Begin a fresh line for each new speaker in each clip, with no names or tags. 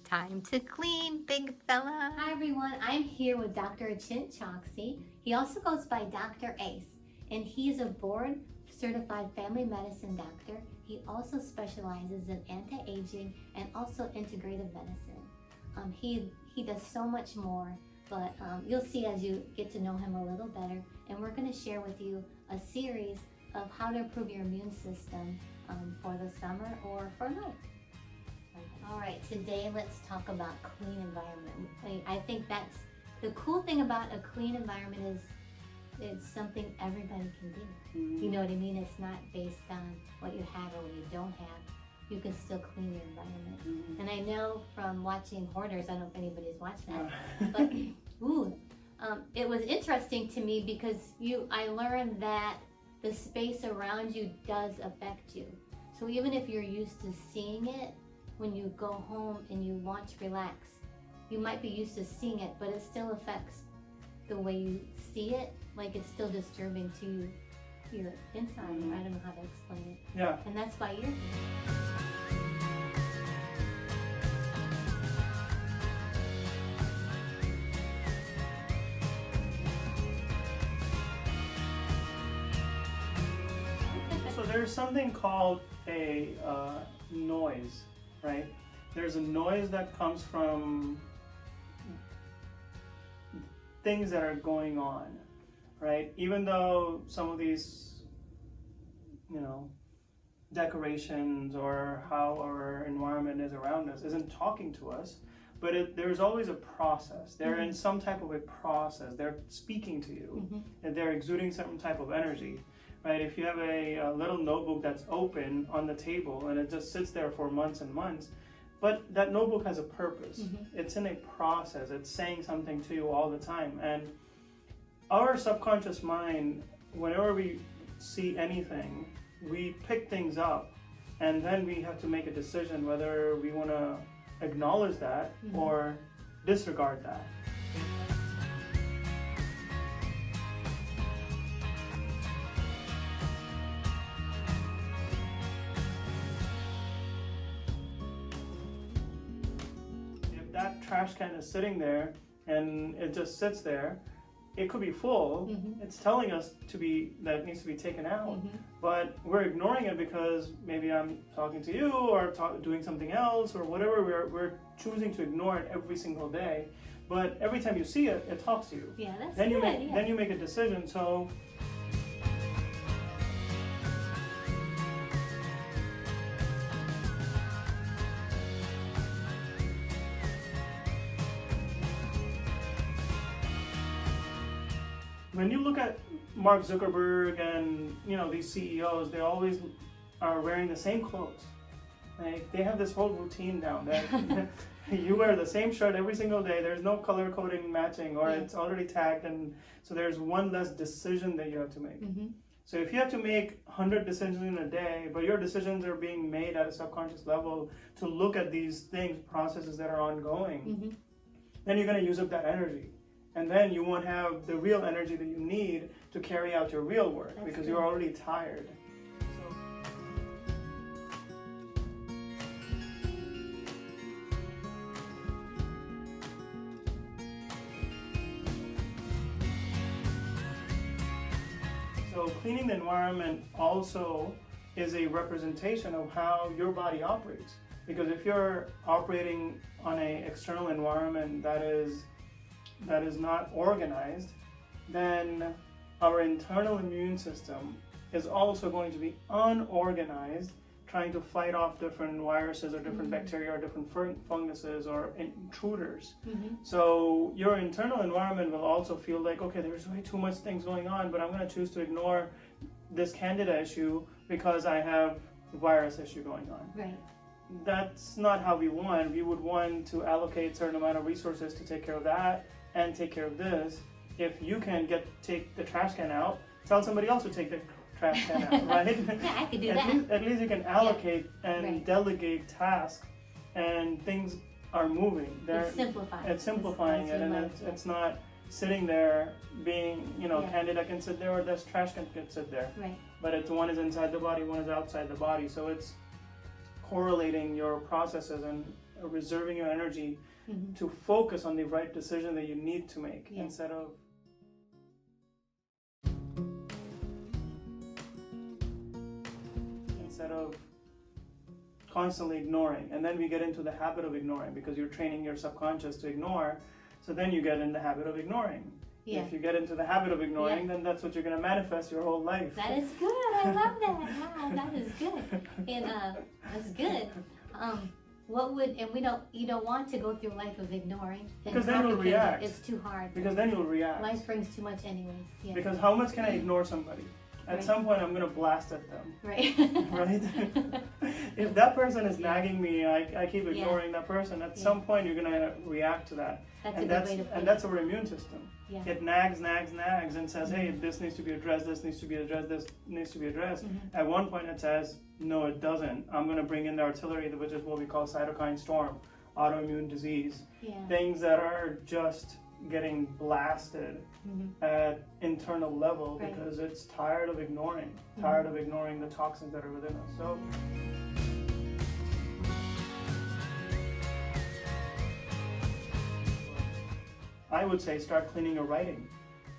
time to clean, big fella.
Hi everyone, I'm here with Dr. Achint Choksi. He also goes by Dr. Ace, and he's a board certified family medicine doctor. He also specializes in anti-aging and also integrative medicine. He does so much more, but you'll see as you get to know him a little better, and we're going to share with you a series of how to improve your immune system for the summer or for life. All right, today let's talk about clean environment. I think that's the cool thing about a clean environment is it's something everybody can do. You know what I mean? It's not based on what you have or what you don't have. You can still clean your environment. And I know from watching Hoarders, I don't know if anybody's watched that, but it was interesting to me because I learned that the space around you does affect you. So even if you're used to seeing it, when you go home and you want to relax, you might be used to seeing it, but it still affects the way you see it. Like it's still disturbing to your inside. I don't know how to explain it.
Yeah.
And that's why you're here.
So there's something called a noise, right? There's a noise that comes from things that are going on, right? Even though some of these, decorations or how our environment is around us isn't talking to us, but there's always a process. They're in some type of a process. They're speaking to you, and they're exuding some type of energy. Right? If you have a little notebook that's open on the table and it just sits there for months and months, but that notebook has a purpose. It's in a process. It's saying something to you all the time. And our subconscious mind, whenever we see anything, we pick things up, and then we have to make a decision whether we want to acknowledge that or disregard that. That trash can is sitting there and it just sits there, it could be full. It's telling us that it needs to be taken out, but we're ignoring it because maybe I'm talking to you or doing something else or whatever. We're choosing to ignore it every single day, but every time you see it, it talks to you.
Yeah, that's
then
good.
Then you make a decision. So when you look at Mark Zuckerberg and these CEOs, they always are wearing the same clothes. Like they have this whole routine down that you wear the same shirt every single day. There's no color coding matching, or it's already tagged, and so there's one less decision that you have to make. So if you have to make 100 decisions in a day, but your decisions are being made at a subconscious level to look at these things, processes that are ongoing, then you're going to use up that energy. And then you won't have the real energy that you need to carry out your real work because you're already tired. So cleaning the environment also is a representation of how your body operates. Because if you're operating on an external environment that is not organized, then our internal immune system is also going to be unorganized, trying to fight off different viruses or different bacteria or different funguses or intruders. So your internal environment will also feel like, okay, there's way too much things going on, but I'm going to choose to ignore this candida issue because I have a virus issue going on.
Right.
That's not how we want. We would want to allocate a certain amount of resources to take care of that and take care of this. If you can take the trash can out, tell somebody else to take the trash can out, right?
Yeah, I could do that.
At least you can allocate and delegate tasks, and things are moving.
It's simplifying.
It's simplifying it, and it's not sitting there being, candida can sit there or this trash can sit there.
Right.
But one is inside the body, one is outside the body. So it's correlating your processes and reserving your energy
Mhm.
to focus on the right decision that you need to make
Yeah.
instead of constantly ignoring. And then we get into the habit of ignoring because you're training your subconscious to ignore. So then you get in the habit of ignoring.
Yeah.
If you get into the habit of ignoring, then that's what you're going to manifest your whole life.
That is good. I love that. Wow, that is good. And that's good. What would, and you don't want to go through life of ignoring.
Because then you'll react.
It's too hard.
Because then you'll react.
Life brings too much anyways. Yeah.
Because how much can I ignore somebody? At
Right.
some point I'm going to blast at them.
Right.
Right? If that person is nagging me, I keep ignoring that person. At
Yeah.
some point you're going to react to that.
That's a
And
good way to put
and
it.
that's our immune system.
Yeah.
It nags and says, hey, this needs to be addressed, this needs to be addressed, this needs to be addressed.
Mhm.
At one point it says, no, it doesn't. I'm going to bring in the artillery, which is what we call cytokine storm, autoimmune disease.
Yeah.
Things that are just getting blasted
Mhm.
at internal level
Right.
because it's tired of ignoring the toxins that are within us. So I would say start cleaning your writing,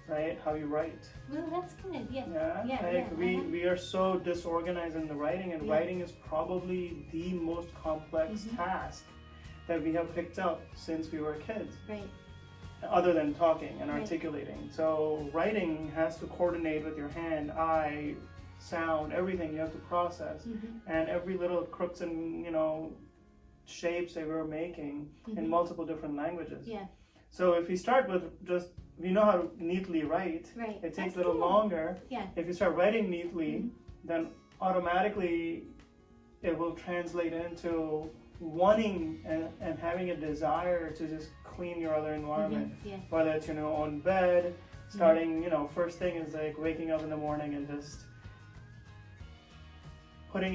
right? How you write.
Well, that's good. Yeah.
Yeah,
Yeah,
like
yeah,
we are so disorganized in the writing, and
Yeah.
writing is probably the most complex
Mhm.
task that we have picked up since we were kids,
Right.
other than talking and
Right.
articulating. So writing has to coordinate with your hand, eye, sound, everything you have to process,
Mhm.
and every little crooks and shapes that we're making in
Mhm.
multiple different languages.
Yeah.
So if we start with just, we know how to neatly write,
Right.
it takes
That's
a little
good.
longer.
Yeah.
If you start writing neatly,
Mhm.
then automatically it will translate into wanting and having a desire to just clean your other environment.
Mhm. Yeah.
Whether it's on bed, starting, first thing is like waking up in the morning and just putting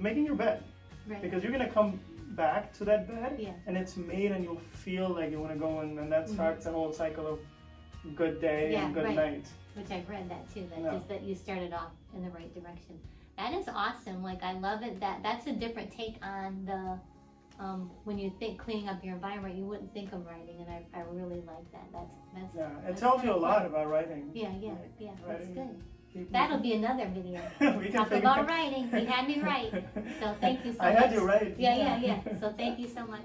making your bed.
Right.
Because you're going to come back to that bed
Yeah.
and it's made and you'll feel like you want to go in, and that starts a whole cycle of good day
Yeah,
and good
right.
night.
Which I've read that too. That
Yeah.
just that you started off in the right direction. That is awesome. Like I love it. That's a different take on the when you think cleaning up your environment, you wouldn't think of writing, and I really like that. That's
Yeah, it
that's
tells you a
kinda
lot
fun.
about writing.
Yeah.
Like,
That's
writing.
good.
People-
That'll be another video.
We can
Talk
figure-
about writing. He had me right. So thank you so
I
much.
had you right.
Yeah. So thank you so much.